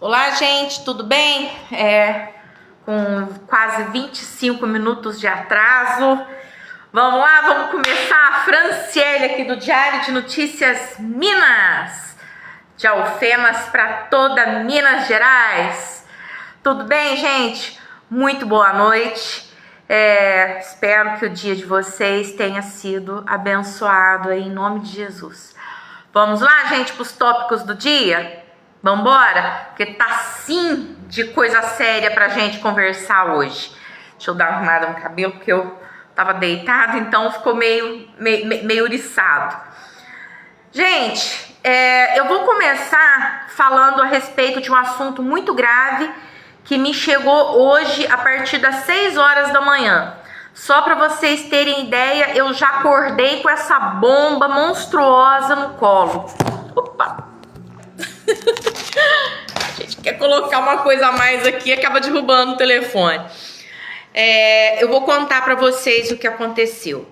Olá, gente, tudo bem? Com quase 25 minutos de atraso. Vamos lá, vamos começar. A Franciele aqui do Diário de Notícias Minas, de Alfenas para toda Minas Gerais. Tudo bem, gente? Muito boa noite. Espero que o dia de vocês tenha sido abençoado aí, em nome de Jesus. Vamos lá, gente, para os tópicos do dia? Vambora? Porque tá sim de coisa séria pra gente conversar hoje. Deixa eu dar uma arrumada no cabelo, porque eu tava deitada, então ficou meio uriçado. Gente, eu vou começar falando a respeito de um assunto muito grave que me chegou hoje a partir das 6 horas da manhã. Só para vocês terem ideia, eu já acordei com essa bomba monstruosa no colo. Opa! A gente quer colocar uma coisa a mais aqui e acaba derrubando o telefone. Eu vou contar para vocês o que aconteceu.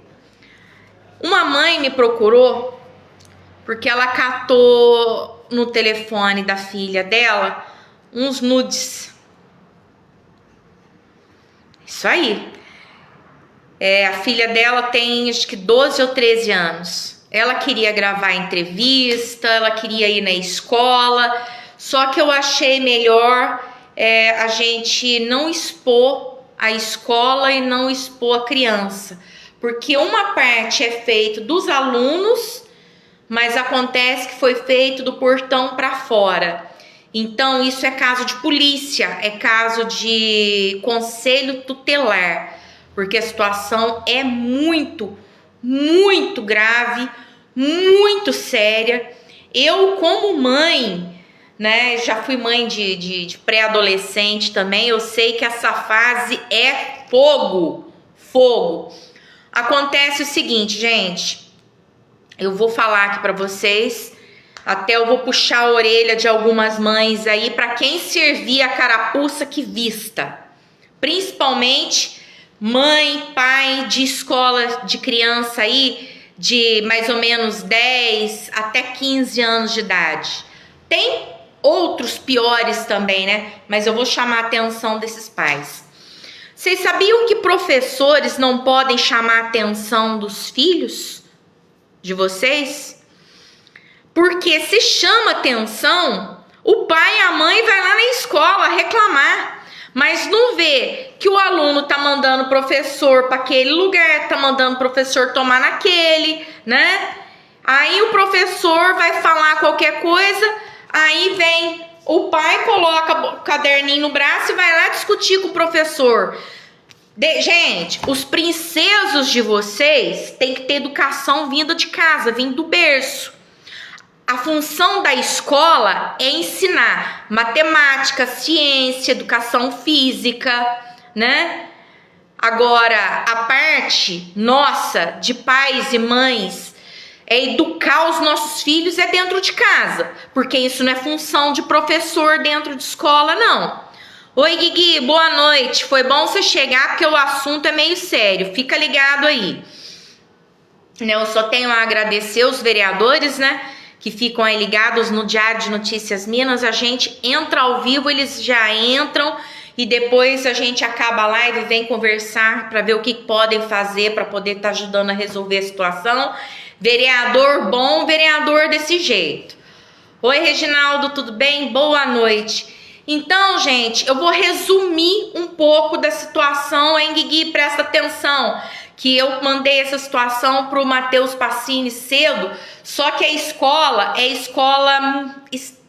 Uma mãe me procurou porque ela catou no telefone da filha dela uns nudes. Isso aí. A filha dela tem acho que 12 ou 13 anos. Ela queria gravar entrevista, ela queria ir na escola, só que eu achei melhor a gente não expor a escola e não expor a criança, porque uma parte é feito dos alunos, mas acontece que foi feito do portão para fora. Então isso é caso de polícia, é caso de conselho tutelar, porque a situação é muito grave, muito séria. Eu, como mãe, né, já fui mãe de pré-adolescente também, eu sei que essa fase é fogo. Acontece o seguinte, gente, eu vou falar aqui para vocês, até eu vou puxar a orelha de algumas mães aí, para quem servir a carapuça que vista, principalmente mãe, pai de escola de criança aí, de mais ou menos 10 até 15 anos de idade. Tem outros piores também, né? Mas eu vou chamar a atenção desses pais. Vocês sabiam que professores não podem chamar a atenção dos filhos de vocês? Porque se chama atenção, o pai e a mãe vai lá na escola reclamar, mas não vê que o aluno tá mandando o professor para aquele lugar, tá mandando o professor tomar naquele, né? Aí o professor vai falar qualquer coisa, aí vem o pai, coloca o caderninho no braço e vai lá discutir com o professor. Gente, os princesos de vocês têm que ter educação vinda de casa, vindo do berço. A função da escola é ensinar matemática, ciência, educação física, né? Agora, a parte nossa de pais e mães é educar os nossos filhos dentro de casa, porque isso não é função de professor dentro de escola, não. Oi, Guigui, boa noite. Foi bom você chegar porque o assunto é meio sério. Fica ligado aí. Eu só tenho a agradecer os vereadores, né, que ficam aí ligados no Diário de Notícias Minas. A gente entra ao vivo, eles já entram e depois a gente acaba a live e vem conversar para ver o que podem fazer para poder estar ajudando a resolver a situação. Vereador bom, vereador desse jeito. Oi, Reginaldo, tudo bem? Boa noite. Então, gente, eu vou resumir um pouco da situação, hein, Guigui? Presta atenção, que eu mandei essa situação para o Matheus Passini cedo, só que a escola é escola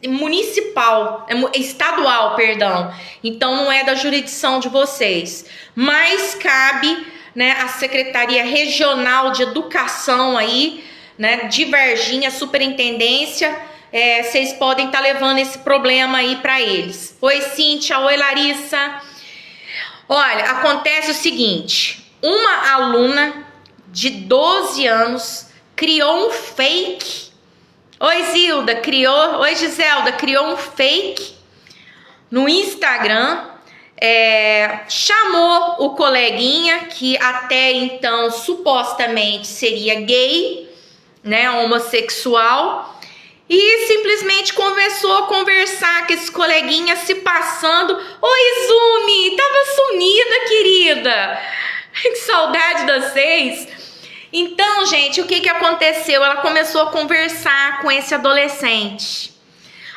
municipal, estadual, perdão, então não é da jurisdição de vocês, mas cabe, né, a Secretaria Regional de Educação aí, né, de Varginha, Superintendência. Vocês podem estar levando esse problema aí para eles. Oi, Cíntia, oi, Larissa. Olha, acontece o seguinte, uma aluna de 12 anos criou um fake. Oi, Zilda, oi, Giselda, criou um fake no Instagram, chamou o coleguinha, que até então supostamente seria gay, né, homossexual, e simplesmente começou a conversar com esse coleguinha se passando. Oi, Zumi, tava sumida, querida. Que saudade de vocês. Então, gente, o que aconteceu? Ela começou a conversar com esse adolescente.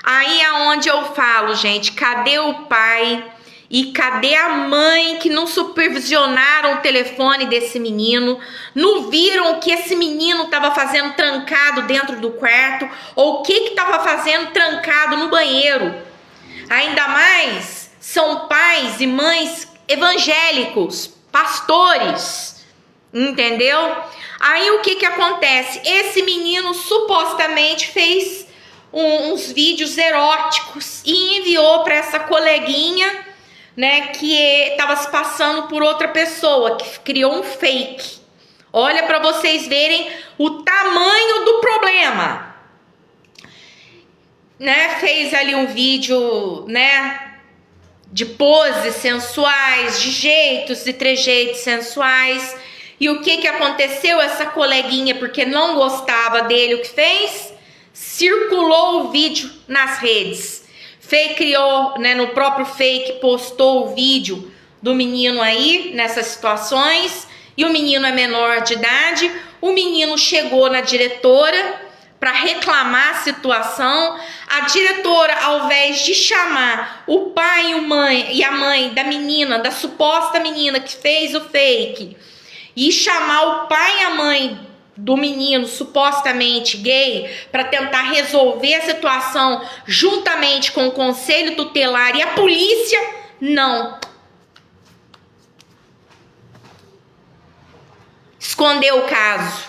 Aí é onde eu falo, gente, cadê o pai e cadê a mãe que não supervisionaram o telefone desse menino, não viram o que esse menino estava fazendo trancado dentro do quarto ou o que estava fazendo trancado no banheiro. Ainda mais são pais e mães evangélicos, pastores, entendeu? Aí o que acontece? Esse menino supostamente fez uns vídeos eróticos e enviou para essa coleguinha, né, que estava se passando por outra pessoa, que criou um fake. Olha para vocês verem o tamanho do problema, né? Fez ali um vídeo, né, de poses sensuais, de jeitos e trejeitos sensuais. E o que aconteceu? Essa coleguinha, porque não gostava dele, o que fez? Circulou o vídeo nas redes. Criou, né, no próprio fake, postou o vídeo do menino aí, nessas situações. E o menino é menor de idade. O menino chegou na diretora para reclamar a situação. A diretora, ao invés de chamar o pai e a mãe da menina, da suposta menina que fez o fake, e chamar o pai e a mãe do menino supostamente gay para tentar resolver a situação juntamente com o conselho tutelar e a polícia, não. Escondeu o caso.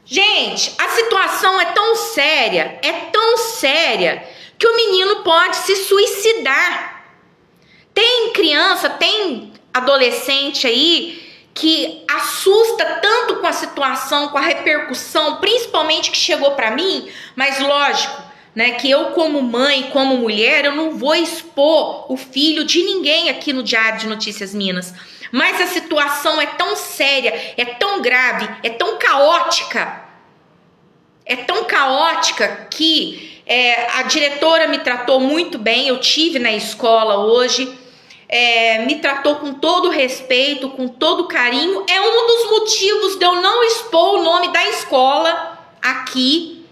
Gente, a situação é tão séria, que o menino pode se suicidar. Tem criança, tem adolescente aí que assusta tanto com a situação, com a repercussão, principalmente que chegou para mim, mas lógico, né, que eu como mãe, como mulher, eu não vou expor o filho de ninguém aqui no Diário de Notícias Minas, mas a situação é tão séria, é tão grave, é tão caótica que a diretora me tratou muito bem. Eu tive na escola hoje, me tratou com todo respeito, com todo carinho. É um dos motivos de eu não expor o nome da escola aqui,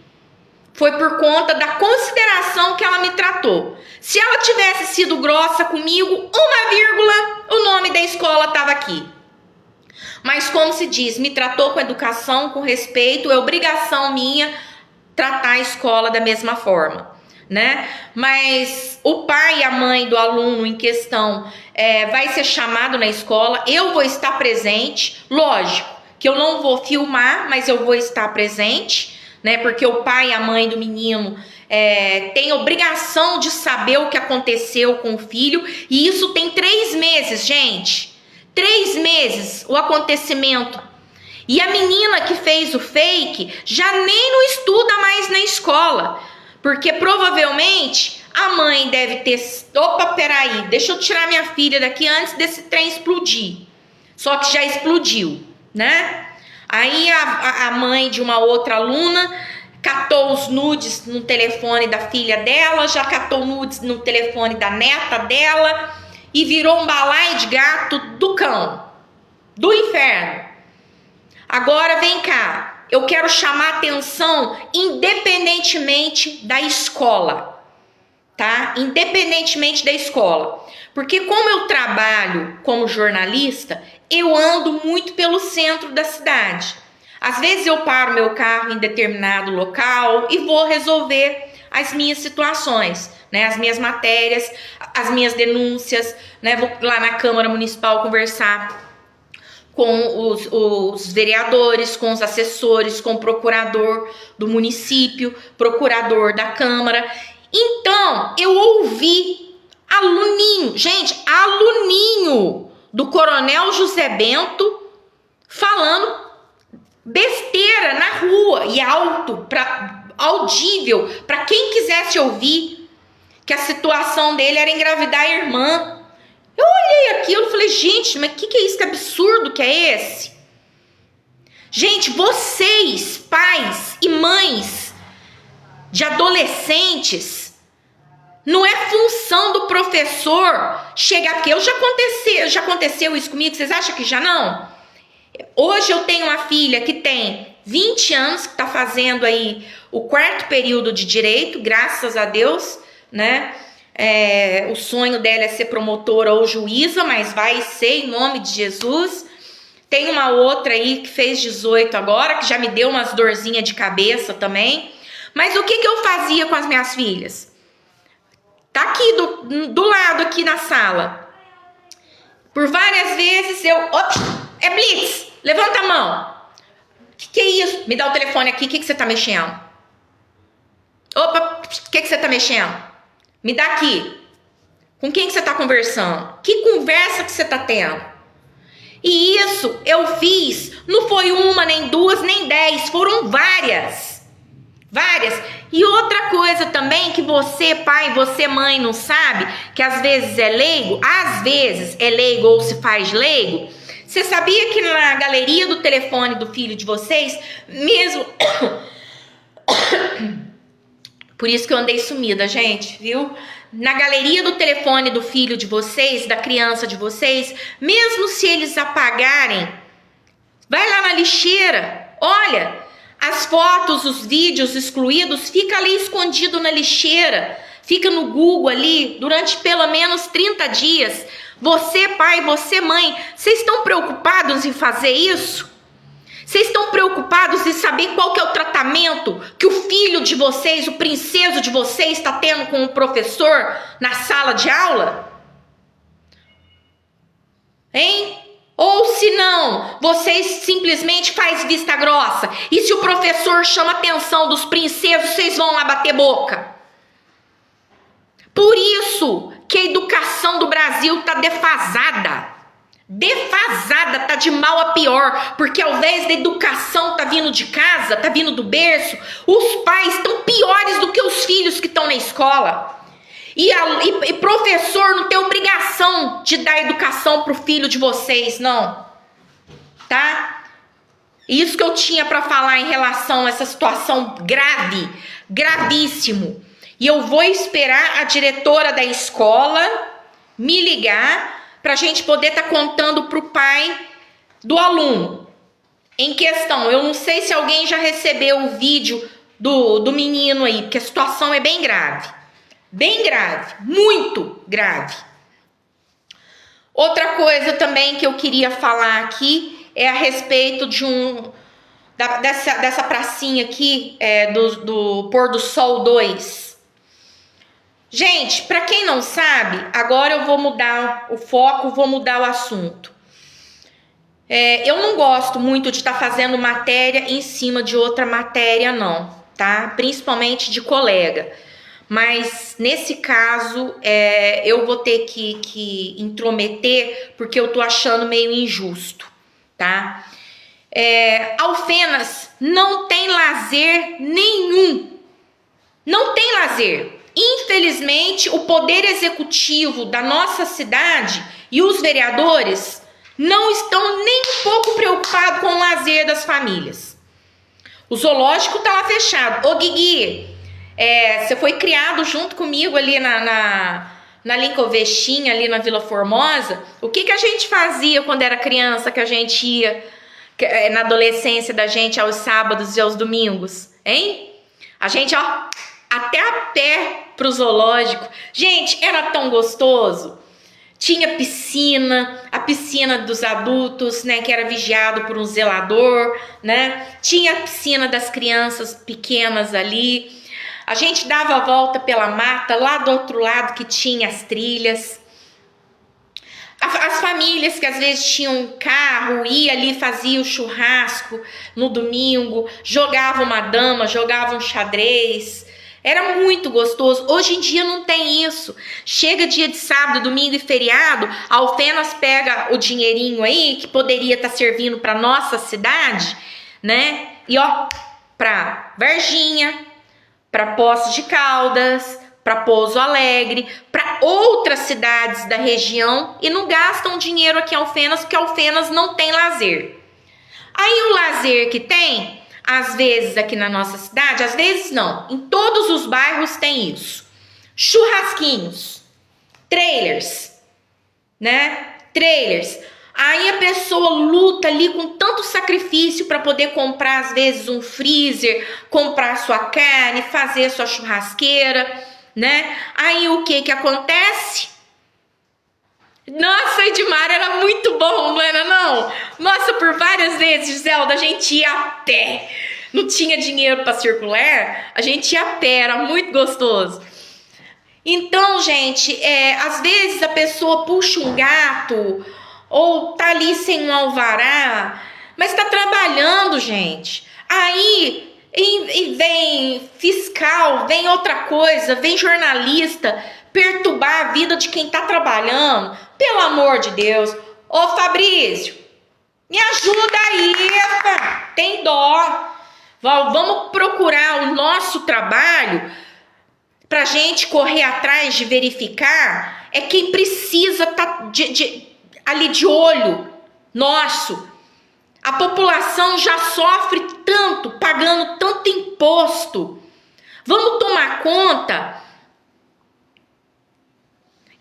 foi por conta da consideração que ela me tratou. Se ela tivesse sido grossa comigo, uma vírgula, o nome da escola estava aqui. Mas como se diz, me tratou com educação, com respeito, é obrigação minha tratar a escola da mesma forma, né? Mas o pai e a mãe do aluno em questão vai ser chamado na escola, eu vou estar presente, lógico que eu não vou filmar, mas eu vou estar presente, né? Porque o pai e a mãe do menino têm obrigação de saber o que aconteceu com o filho, e isso tem 3 meses, gente. 3 meses o acontecimento. E a menina que fez o fake já nem não estuda mais na escola, porque provavelmente a mãe deve ter... Opa, peraí, deixa eu tirar minha filha daqui antes desse trem explodir. Só que já explodiu, né? Aí a mãe de uma outra aluna catou os nudes no telefone da filha dela, já catou nudes no telefone da neta dela e virou um balaio de gato do cão, do inferno. Agora vem cá, eu quero chamar atenção independentemente da escola, tá? Independentemente da escola. Porque como eu trabalho como jornalista, eu ando muito pelo centro da cidade. Às vezes eu paro meu carro em determinado local e vou resolver as minhas situações, né? As minhas matérias, as minhas denúncias, né? Vou lá na Câmara Municipal conversar com os vereadores, com os assessores, com o procurador do município, procurador da Câmara. Então, eu ouvi aluninho do Coronel José Bento falando besteira na rua e audível para quem quisesse ouvir, que a situação dele era engravidar a irmã. Eu olhei aquilo e falei, gente, mas que é isso? Que absurdo que é esse? Gente, vocês, pais e mães, de adolescentes. Não é função do professor chegar, porque já aconteceu isso comigo, vocês acham que já não? Hoje eu tenho uma filha que tem 20 anos, que está fazendo aí o 4º período de direito, graças a Deus, né? O sonho dela é ser promotora ou juíza, mas vai ser em nome de Jesus. Tem uma outra aí que fez 18 agora, que já me deu umas dorzinhas de cabeça também. Mas o que eu fazia com as minhas filhas? Tá aqui do lado, aqui na sala. Por várias vezes Ops, é blitz! Levanta a mão. Que é isso? Me dá o telefone aqui, o que você tá mexendo? Opa, o que você tá mexendo? Me dá aqui. Com quem que você tá conversando? Que conversa que você tá tendo? E isso eu fiz, não foi uma, nem duas, nem 10, foram várias. E outra coisa também que você, pai, você, mãe, não sabe, que às vezes é leigo ou se faz leigo. Você sabia que na galeria do telefone do filho de vocês, mesmo... Por isso que eu andei sumida, gente, viu? Na galeria do telefone do filho de vocês, da criança de vocês, mesmo se eles apagarem, vai lá na lixeira, olha, as fotos, os vídeos excluídos, fica ali escondido na lixeira, fica no Google ali durante pelo menos 30 dias. Você, pai, você, mãe, vocês estão preocupados em fazer isso? Vocês estão preocupados em saber qual que é o tratamento que o filho de vocês, o princeso de vocês, está tendo com o professor na sala de aula? Hein? Ou se não, vocês simplesmente fazem vista grossa. E se o professor chama a atenção dos princesos, vocês vão lá bater boca. Por isso que a educação do Brasil está defasada. Tá de mal a pior, porque ao invés da educação tá vindo de casa, tá vindo do berço, os pais estão piores do que os filhos que estão na escola. E professor não tem obrigação de dar educação pro filho de vocês, não. Tá? Isso que eu tinha para falar em relação a essa situação grave, gravíssimo. E eu vou esperar a diretora da escola me ligar para a gente poder estar contando para o pai do aluno em questão. Eu não sei se alguém já recebeu o vídeo do menino aí, porque a situação é bem grave. Bem grave, muito grave. Outra coisa também que eu queria falar aqui é a respeito de dessa pracinha aqui, do Pôr do Sol 2. Gente, para quem não sabe, agora eu vou mudar o foco, vou mudar o assunto. Eu não gosto muito de estar fazendo matéria em cima de outra matéria, não, tá? Principalmente de colega. Mas nesse caso, eu vou ter que intrometer, porque eu tô achando meio injusto, tá? Alfenas não tem lazer nenhum. Não tem lazer. Infelizmente, o poder executivo da nossa cidade e os vereadores não estão nem um pouco preocupados com o lazer das famílias. O zoológico tá lá fechado. Ô Guigui, você foi criado junto comigo ali na Lincoln Vestinha, ali na Vila Formosa. O que a gente fazia quando era criança, que a gente ia na adolescência da gente aos sábados e aos domingos, hein? A gente, até a pé pro zoológico. Gente, era tão gostoso. Tinha piscina, a piscina dos adultos, né, que era vigiado por um zelador, né? Tinha a piscina das crianças pequenas ali. A gente dava a volta pela mata, lá do outro lado que tinha as trilhas. As famílias que às vezes tinham um carro, ia ali, fazia o churrasco no domingo, jogava uma dama, jogava um xadrez. Era muito gostoso. Hoje em dia não tem isso. Chega dia de sábado, domingo e feriado, a Alfenas pega o dinheirinho aí, que poderia estar servindo para nossa cidade, né? E para Varginha, para Poços de Caldas, para Pouso Alegre, para outras cidades da região, e não gastam dinheiro aqui em Alfenas, porque Alfenas não tem lazer. Aí o lazer que tem, às vezes aqui na nossa cidade, às vezes não, em todos os bairros tem isso. Churrasquinhos, trailers, né? Trailers. Aí a pessoa luta ali com tanto sacrifício para poder comprar, às vezes, um freezer, comprar sua carne, fazer sua churrasqueira, né? Aí o que acontece? Nossa, Edmar, era muito bom, não era não? Nossa, por várias vezes, Zelda, a gente ia a pé. Não tinha dinheiro para circular, a gente ia a pé, era muito gostoso. Então, gente, às vezes a pessoa puxa um gato ou tá ali sem um alvará, mas tá trabalhando, gente. Aí vem fiscal, vem outra coisa, vem jornalista perturbar a vida de quem tá trabalhando. Pelo amor de Deus. Ô, Fabrício, me ajuda aí, tem dó. Vamos procurar o nosso trabalho pra gente correr atrás de verificar. É quem precisa estar ali de olho nosso. A população já sofre tanto, pagando tanto imposto. Vamos tomar conta.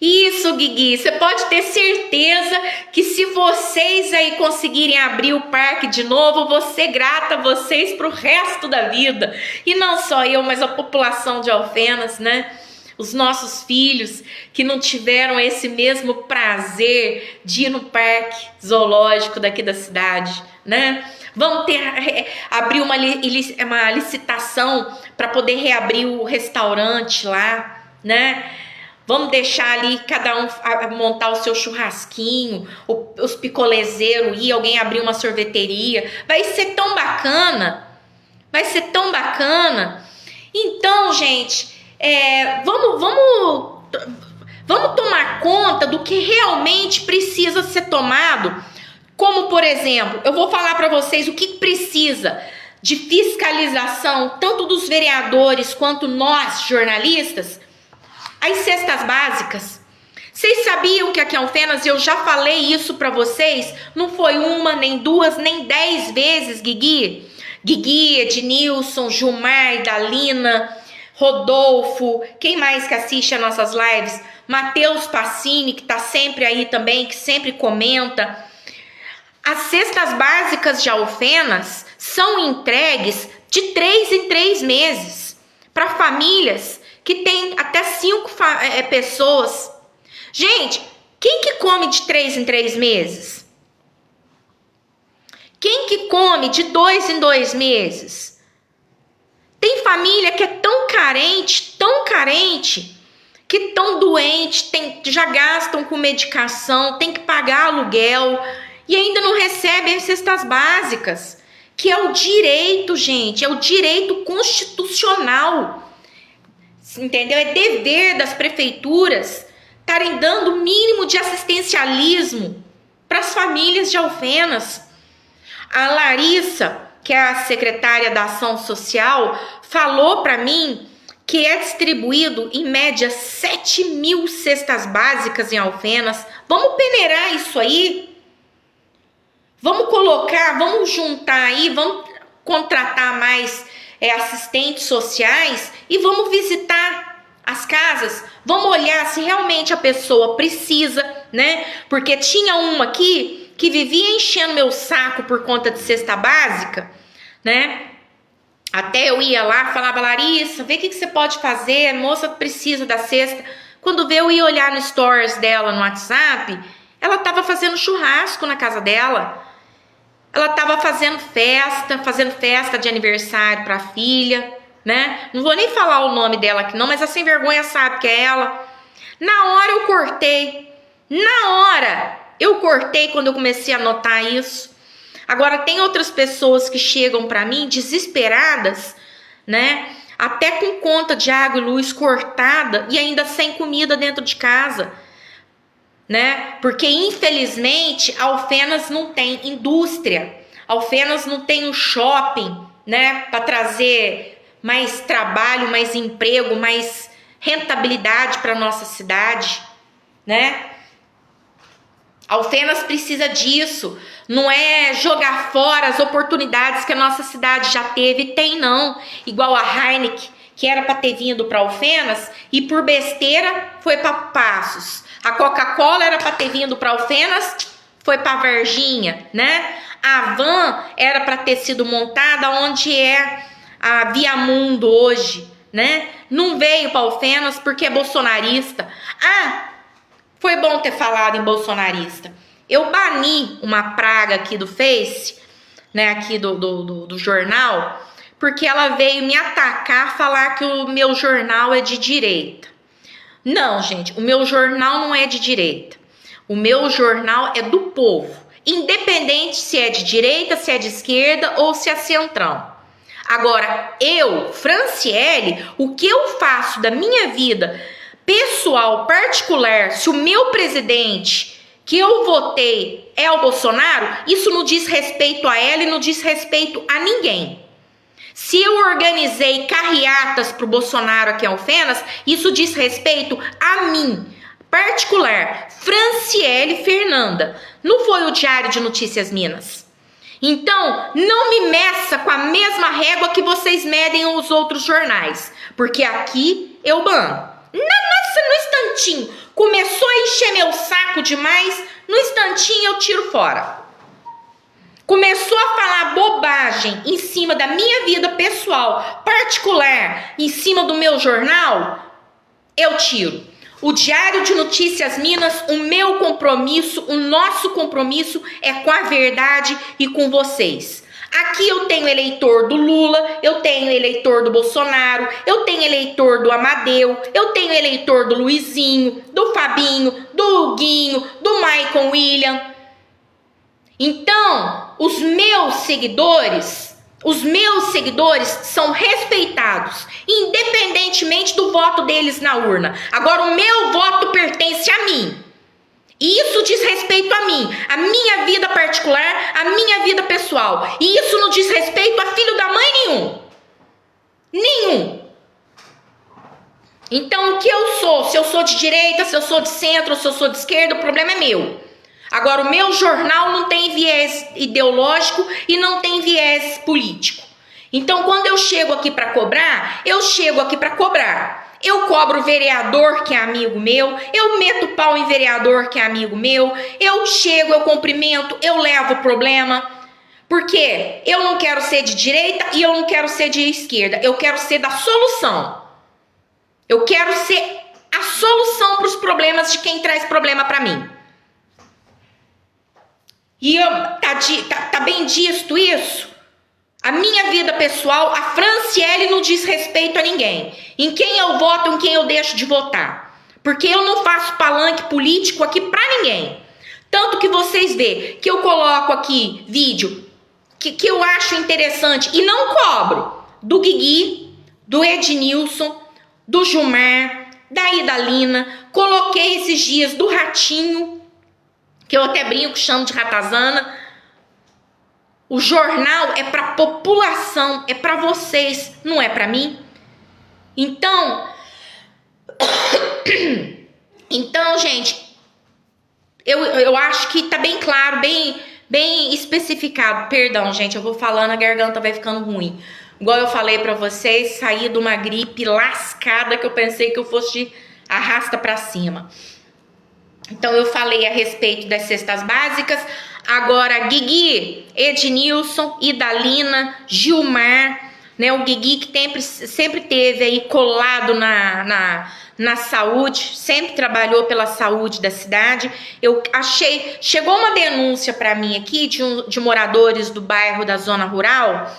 Isso, Guigui, você pode ter certeza que se vocês aí conseguirem abrir o parque de novo, eu vou ser grata a vocês pro resto da vida. E não só eu, mas a população de Alfenas, né? Os nossos filhos que não tiveram esse mesmo prazer de ir no parque zoológico daqui da cidade, né? Vamos abrir uma licitação para poder reabrir o restaurante lá, né? Vamos deixar ali cada um montar o seu churrasquinho, os picolezeiros ir, alguém abrir uma sorveteria. Vai ser tão bacana. Vai ser tão bacana. Então, gente, vamos tomar conta do que realmente precisa ser tomado. Como, por exemplo, eu vou falar para vocês o que precisa de fiscalização, tanto dos vereadores quanto nós, jornalistas. As cestas básicas. Vocês sabiam que aqui em Alfenas, eu já falei isso pra vocês? Não foi uma, nem duas, nem 10 vezes, Guigui. Guigui, Ednilson, Gilmar, Dalina, Rodolfo. Quem mais que assiste as nossas lives? Matheus Passini, que tá sempre aí também, que sempre comenta. As cestas básicas de Alfenas são entregues de 3 em 3 meses para famílias que tem até 5 pessoas. Gente, quem que come de 3 em 3 meses? Quem que come de 2 em 2 meses? Tem família que é tão carente, que tão doente, já gastam com medicação, tem que pagar aluguel e ainda não recebem as cestas básicas, que é o direito, gente, é o direito constitucional. Entendeu? É dever das prefeituras estarem dando o mínimo de assistencialismo para as famílias de Alfenas. A Larissa, que é a secretária da Ação Social, falou para mim que é distribuído em média 7.000 cestas básicas em Alfenas. Vamos peneirar isso aí? Vamos colocar, vamos juntar aí, vamos contratar mais assistentes sociais e vamos visitar as casas, vamos olhar se realmente a pessoa precisa, né? Porque tinha uma aqui que vivia enchendo meu saco por conta de cesta básica, né? Até eu ia lá, falava, Larissa, vê o que você pode fazer, a moça precisa da cesta. Quando veio, eu ia olhar no stories dela no WhatsApp, ela estava fazendo churrasco na casa dela. Ela estava fazendo festa de aniversário para a filha, né? Não vou nem falar o nome dela aqui não, mas a sem vergonha sabe que é ela. Na hora eu cortei. Quando eu comecei a notar isso. Agora tem outras pessoas que chegam para mim desesperadas, né? Até com conta de água e luz cortada e ainda sem comida dentro de casa. Né? Porque infelizmente Alfenas não tem indústria, Alfenas não tem um shopping, né, para trazer mais trabalho, mais emprego, mais rentabilidade para nossa cidade, né? Alfenas precisa disso. Não é jogar fora as oportunidades que a nossa cidade já teve. Tem não. Igual a Heineken, que era para ter vindo para Alfenas e por besteira foi para Passos. A Coca-Cola era para ter vindo para Alfenas, foi para Varginha, né? A van era para ter sido montada onde é a Via Mundo hoje, né? Não veio para Alfenas porque é bolsonarista. Foi bom ter falado em bolsonarista. Eu bani uma praga aqui do Face, né, aqui do jornal, porque ela veio me atacar, falar que o meu jornal é de direita. Não, gente, o meu jornal não é de direita. O meu jornal é do povo, independente se é de direita, se é de esquerda ou se é centrão. Agora, eu, Franciele, o que eu faço da minha vida pessoal, particular, se o meu presidente que eu votei é o Bolsonaro, isso não diz respeito a ela e não diz respeito a ninguém. Se eu organizei carreatas para o Bolsonaro aqui em Alfenas, isso diz respeito a mim, particular, Franciele Fernanda. Não foi o Diário de Notícias Minas. Então, não me meça com a mesma régua que vocês medem os outros jornais, porque aqui eu bano. Nossa, no instantinho, começou a encher meu saco demais, no instantinho eu tiro fora. Começou a falar bobagem em cima da minha vida pessoal, particular, em cima do meu jornal, eu tiro. O Diário de Notícias Minas, o meu compromisso, o nosso compromisso é com a verdade e com vocês. Aqui eu tenho eleitor do Lula, eu tenho eleitor do Bolsonaro, eu tenho eleitor do Amadeu, eu tenho eleitor do Luizinho, do Fabinho, do Huguinho, do Michael William. Então, os meus seguidores são respeitados, independentemente do voto deles na urna. Agora, o meu voto pertence a mim. E isso diz respeito a mim, a minha vida particular, a minha vida pessoal. E isso não diz respeito a filho da mãe nenhum. Nenhum. Então, o que eu sou? Se eu sou de direita, se eu sou de centro, se eu sou de esquerda, o problema é meu. Agora, o meu jornal não tem viés ideológico e não tem viés político. Então, quando eu chego aqui para cobrar, eu chego aqui para cobrar. Eu cobro vereador que é amigo meu, eu meto pau em vereador que é amigo meu, eu chego, eu cumprimento, eu levo o problema. Porque eu não quero ser de direita e eu não quero ser de esquerda, eu quero ser da solução. Eu quero ser a solução para os problemas de quem traz problema para mim. E tá bem disto isso? A minha vida pessoal, a Franciele não diz respeito a ninguém. Em quem eu voto, em quem eu deixo de votar. Porque eu não faço palanque político aqui pra ninguém. Tanto que vocês vê que eu coloco aqui vídeo que eu acho interessante e não cobro. Do Guigui, do Ednilson, do Gilmar, da Idalina. Coloquei esses dias do Ratinho, que eu até brinco, chamo de ratazana. O jornal é para a população, é para vocês, não é para mim. Então, gente, eu acho que tá bem claro, bem especificado. Perdão, gente, eu vou falando, a garganta vai ficando ruim. Igual eu falei para vocês, saí de uma gripe lascada que eu pensei que eu fosse arrasta para cima. Então, eu falei a respeito das cestas básicas. Agora, Guigui, Ednilson, Idalina, Gilmar, né? O Guigui que sempre teve aí colado na saúde, sempre trabalhou pela saúde da cidade. Eu achei, chegou uma denúncia para mim aqui de moradores do bairro da zona rural,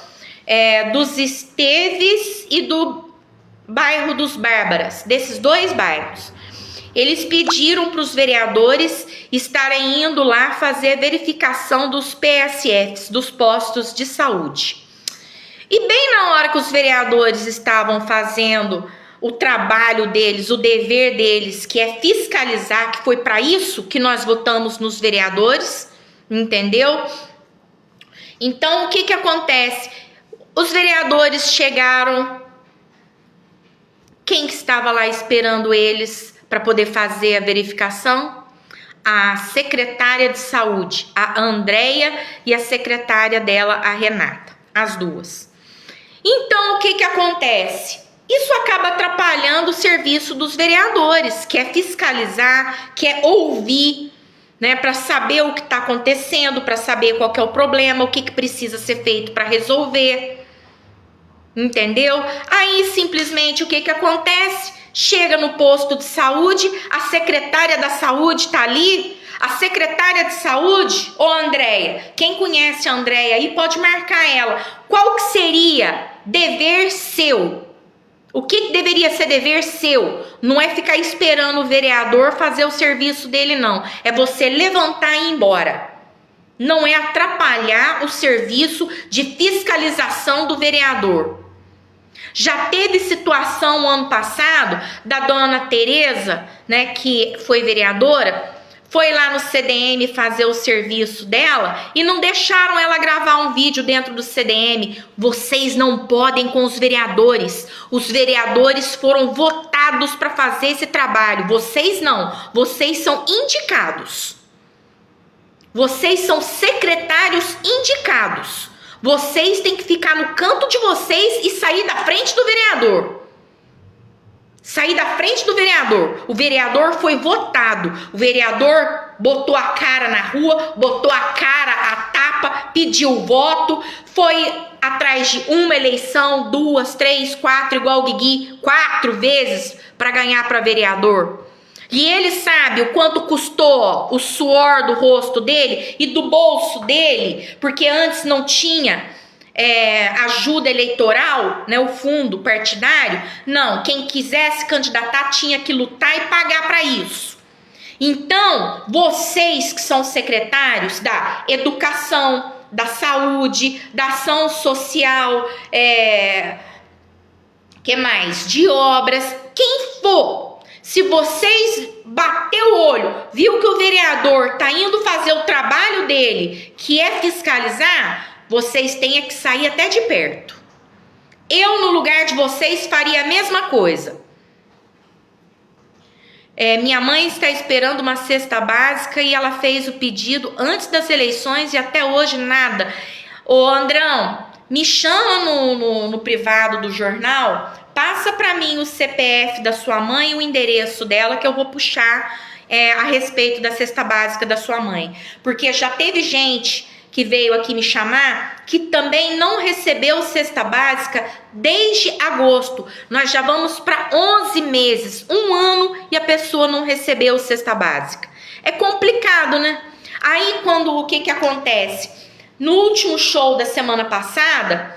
dos Esteves e do bairro dos Bárbaras, desses dois bairros. Eles pediram para os vereadores estarem indo lá fazer a verificação dos PSFs, dos postos de saúde. E bem na hora que os vereadores estavam fazendo o trabalho deles, o dever deles, que é fiscalizar, que foi para isso que nós votamos nos vereadores, entendeu? Então, o que acontece? Os vereadores chegaram, quem que estava lá esperando eles para poder fazer a verificação? a secretária de saúde, a Andréia, e a secretária dela, a Renata, as duas. Então, o que acontece? Isso acaba atrapalhando o serviço dos vereadores, que é fiscalizar, que é ouvir, né, para saber o que está acontecendo, para saber qual que é o problema, o que precisa ser feito para resolver. Entendeu? Aí, simplesmente, o que acontece? Chega no posto de saúde, a secretária da saúde tá ali. A secretária de saúde, ô Andréia, quem conhece a Andréia aí pode marcar ela. Qual que seria dever seu? O que deveria ser dever seu? Não é ficar esperando o vereador fazer o serviço dele, não. É você levantar e ir embora. Não é atrapalhar o serviço de fiscalização do vereador. Já teve situação ano passado da dona Tereza, né, que foi vereadora, foi lá no CDM fazer o serviço dela e não deixaram ela gravar um vídeo dentro do CDM. Vocês não podem com os vereadores. Os vereadores foram votados para fazer esse trabalho. Vocês não. Vocês são indicados. Vocês são secretários indicados. Vocês têm que ficar no canto de vocês e sair da frente do vereador. Sair da frente do vereador. O vereador foi votado. O vereador botou a cara na rua, botou a cara, a tapa, pediu voto, foi atrás de uma eleição, 2, 3, 4, igual o Guigui, 4 vezes para ganhar para vereador. E ele sabe o quanto custou o suor do rosto dele e do bolso dele, porque antes não tinha ajuda eleitoral, né, o fundo partidário. Não, quem quisesse candidatar tinha que lutar e pagar para isso. Então, vocês que são secretários da educação, da saúde, da ação social, que mais? De obras, quem for. Se vocês bater o olho, viu que o vereador tá indo fazer o trabalho dele, que é fiscalizar, vocês têm que sair até de perto. Eu, no lugar de vocês, faria a mesma coisa. Minha mãe está esperando uma cesta básica e ela fez o pedido antes das eleições e até hoje nada. Ô Andrão, me chama no privado do jornal, passa para mim o CPF da sua mãe e o endereço dela que eu vou puxar a respeito da cesta básica da sua mãe. Porque já teve gente que veio aqui me chamar, que também não recebeu cesta básica desde agosto. Nós já vamos para 11 meses, 1 ano, e a pessoa não recebeu cesta básica. É complicado, né? Aí, o que acontece? No último show da semana passada,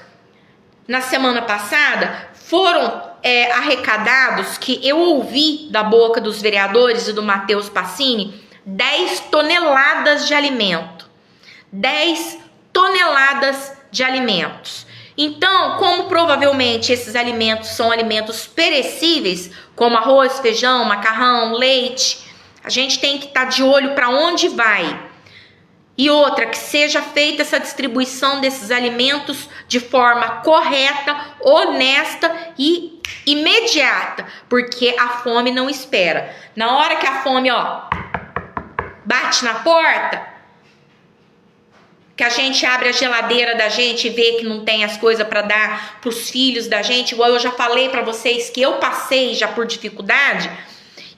foram arrecadados, que eu ouvi da boca dos vereadores e do Matheus Passini, 10 toneladas de alimento. 10 toneladas de alimentos. Então, como provavelmente esses alimentos são alimentos perecíveis, como arroz, feijão, macarrão, leite, a gente tem que estar de olho para onde vai. E outra, que seja feita essa distribuição desses alimentos de forma correta, honesta e imediata, porque a fome não espera. Na hora que a fome, bate na porta, que a gente abre a geladeira da gente e vê que não tem as coisas para dar para os filhos da gente, igual eu já falei para vocês que eu passei já por dificuldade,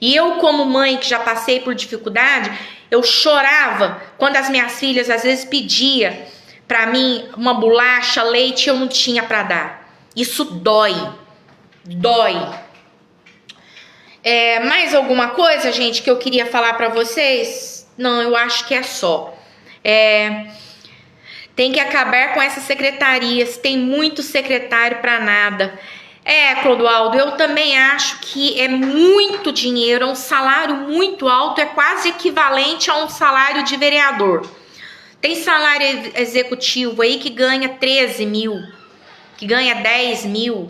e eu como mãe que já passei por dificuldade, eu chorava quando as minhas filhas às vezes pediam para mim uma bolacha, leite, e eu não tinha para dar. Isso dói. Mais alguma coisa, gente, que eu queria falar para vocês? Não, eu acho que é só. Tem que acabar com essas secretarias, tem muito secretário para nada. Clodoaldo, eu também acho que é muito dinheiro, é um salário muito alto, é quase equivalente a um salário de vereador. Tem salário executivo aí que ganha 13 mil, que ganha 10 mil.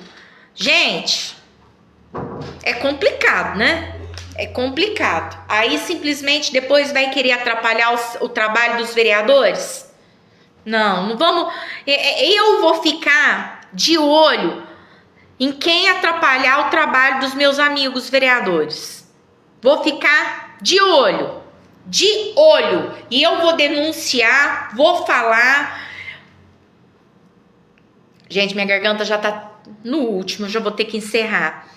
Gente, é complicado, né? É complicado. Aí simplesmente depois vai querer atrapalhar o trabalho dos vereadores? Não vamos. Eu vou ficar de olho em quem atrapalhar o trabalho dos meus amigos vereadores. Vou ficar de olho. de olho. E eu vou denunciar, vou falar. Gente, minha garganta já tá no último, já vou ter que encerrar.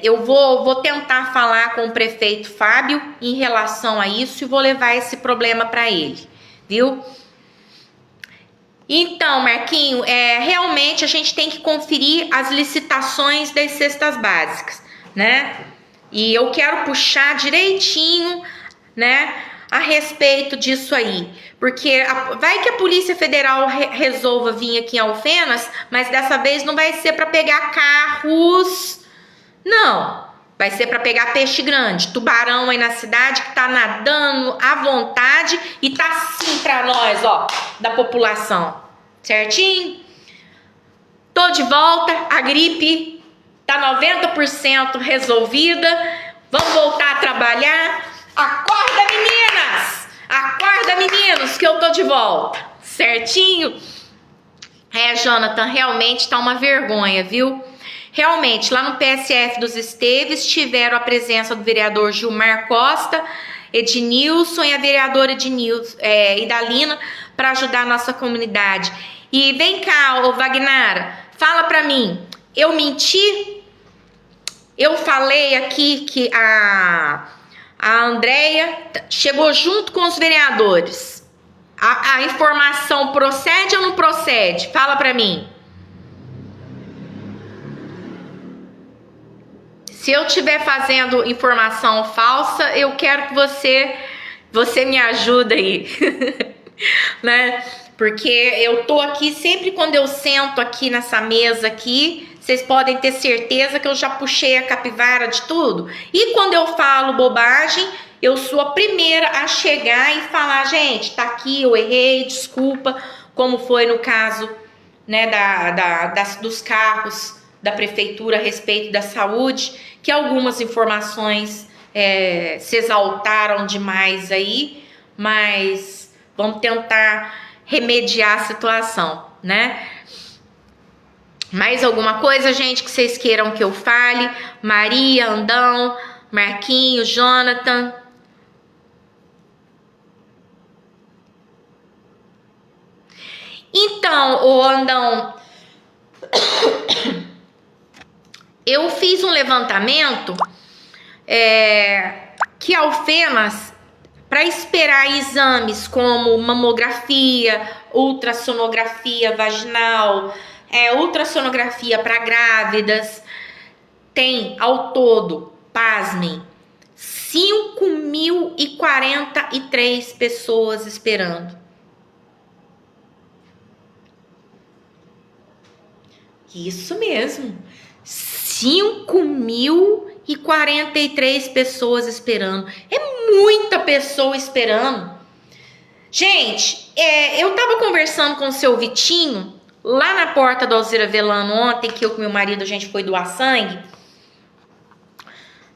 Eu vou tentar falar com o prefeito Fábio em relação a isso e vou levar esse problema para ele, viu? Então, Marquinho, realmente a gente tem que conferir as licitações das cestas básicas, né? E eu quero puxar direitinho, né, a respeito disso aí. Porque vai que a Polícia Federal resolva vir aqui em Alfenas, mas dessa vez não vai ser para pegar carros, não. Vai ser para pegar peixe grande, tubarão aí na cidade que tá nadando à vontade e tá assim para nós, ó, da população. Certinho? Tô de volta, a gripe tá 90% resolvida. Vamos voltar a trabalhar. Acorda, meninas! Acorda, meninos, que eu tô de volta. Certinho? Jonathan, realmente tá uma vergonha, viu? Realmente, lá no PSF dos Esteves tiveram a presença do vereador Gilmar Costa, Ednilson e a vereadora Idalina para ajudar a nossa comunidade. E vem cá, ô Wagnara, fala pra mim, eu menti? Eu falei aqui que a Andréia chegou junto com os vereadores. A informação procede ou não procede? Fala pra mim. Se eu estiver fazendo informação falsa, eu quero que você me ajude aí, né? Porque eu tô aqui, sempre quando eu sento aqui nessa mesa aqui, vocês podem ter certeza que eu já puxei a capivara de tudo. E quando eu falo bobagem, eu sou a primeira a chegar e falar, gente, tá aqui, eu errei, desculpa, como foi no caso, né, dos carros da prefeitura a respeito da saúde, que algumas informações se exaltaram demais aí, mas vamos tentar remediar a situação, né? Mais alguma coisa, gente, que vocês queiram que eu fale? Maria, Andão, Marquinho, Jonathan. Então, ô Andão, eu fiz um levantamento que Alfenas, para esperar exames como mamografia, ultrassonografia vaginal, ultrassonografia para grávidas, tem ao todo, pasmem, 5.043 pessoas esperando. Isso mesmo, 5.043 pessoas esperando. É muita pessoa esperando. Gente, eu tava conversando com o seu Vitinho lá na porta do Alzira Velano ontem, que eu com meu marido a gente foi doar sangue.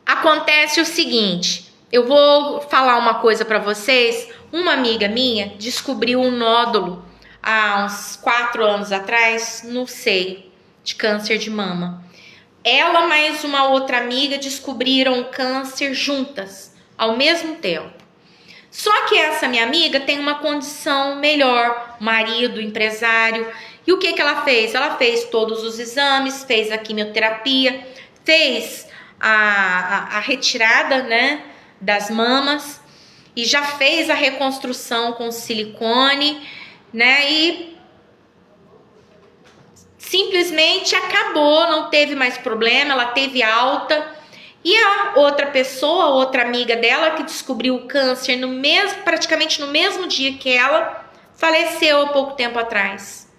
Acontece o seguinte, eu vou falar uma coisa pra vocês. Uma amiga minha descobriu um nódulo há uns 4 anos atrás no seio, de câncer de mama. Ela mais uma outra amiga descobriram câncer juntas, ao mesmo tempo. Só que essa minha amiga tem uma condição melhor, marido, empresário. E o que ela fez? Ela fez todos os exames, fez a quimioterapia, fez a retirada, né, das mamas e já fez a reconstrução com silicone, né, e simplesmente acabou, não teve mais problema, ela teve alta. E a outra pessoa, outra amiga dela, que descobriu o câncer praticamente no mesmo dia que ela, faleceu há pouco tempo atrás.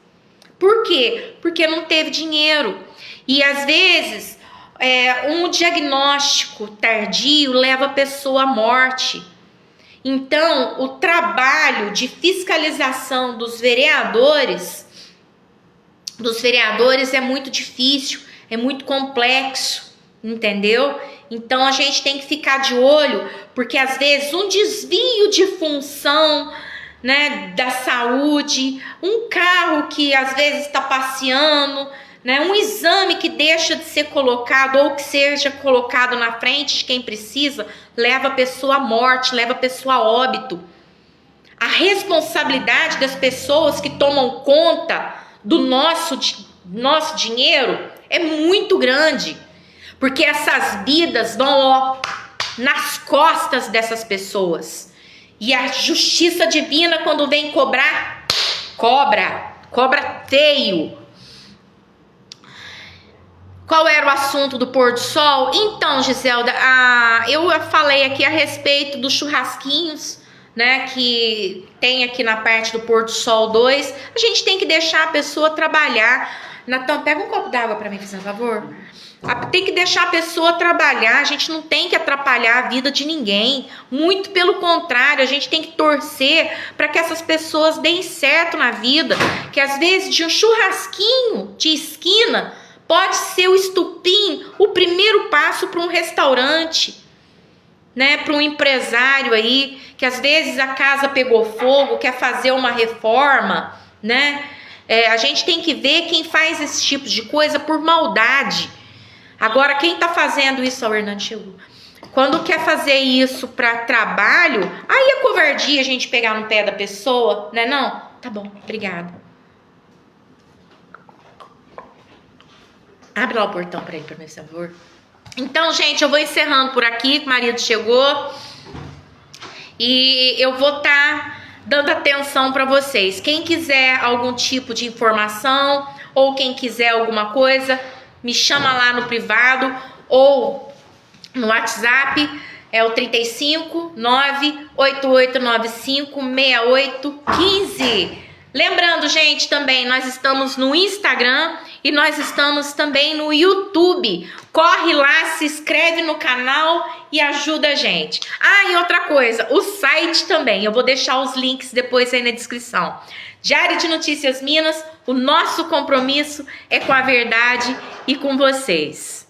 Por quê? Porque não teve dinheiro. E às vezes, um diagnóstico tardio leva a pessoa à morte. Então, o trabalho de fiscalização dos vereadores é muito difícil, é muito complexo, entendeu? Então a gente tem que ficar de olho, porque às vezes um desvio de função, né, da saúde, um carro que às vezes está passeando, né? Um exame que deixa de ser colocado ou que seja colocado na frente de quem precisa, leva a pessoa à morte, leva a pessoa a óbito. A responsabilidade das pessoas que tomam conta do nosso dinheiro é muito grande, porque essas vidas vão nas costas dessas pessoas. E a justiça divina, quando vem cobrar, cobra feio. Qual era o assunto do pôr do sol? Então, Giselda, eu falei aqui a respeito dos churrasquinhos, né, que tem aqui na parte do pôr do sol 2. A gente tem que deixar a pessoa trabalhar. Natan, pega um copo d'água para mim, por favor. Tem que deixar a pessoa trabalhar, a gente não tem que atrapalhar a vida de ninguém. Muito pelo contrário, a gente tem que torcer para que essas pessoas deem certo na vida. Que às vezes de um churrasquinho de esquina pode ser o estupim, o primeiro passo para um restaurante, né? Para um empresário aí, que às vezes a casa pegou fogo, quer fazer uma reforma, né? A gente tem que ver quem faz esse tipo de coisa por maldade. Agora, quem tá fazendo isso, o Hernando chegou, quando quer fazer isso para trabalho, aí é covardia a gente pegar no pé da pessoa, né? Não? Tá bom, obrigada. Abre lá o portão para ele, por favor. Então, gente, eu vou encerrando por aqui, que o marido chegou. E eu vou estar dando atenção para vocês. Quem quiser algum tipo de informação ou quem quiser alguma coisa, me chama lá no privado ou no WhatsApp, é o 35 98895 6815. Lembrando, gente, também nós estamos no Instagram e nós estamos também no YouTube. Corre lá, se inscreve no canal e ajuda a gente. E outra coisa, o site também. Eu vou deixar os links depois aí na descrição. Diário de Notícias Minas, o nosso compromisso é com a verdade e com vocês.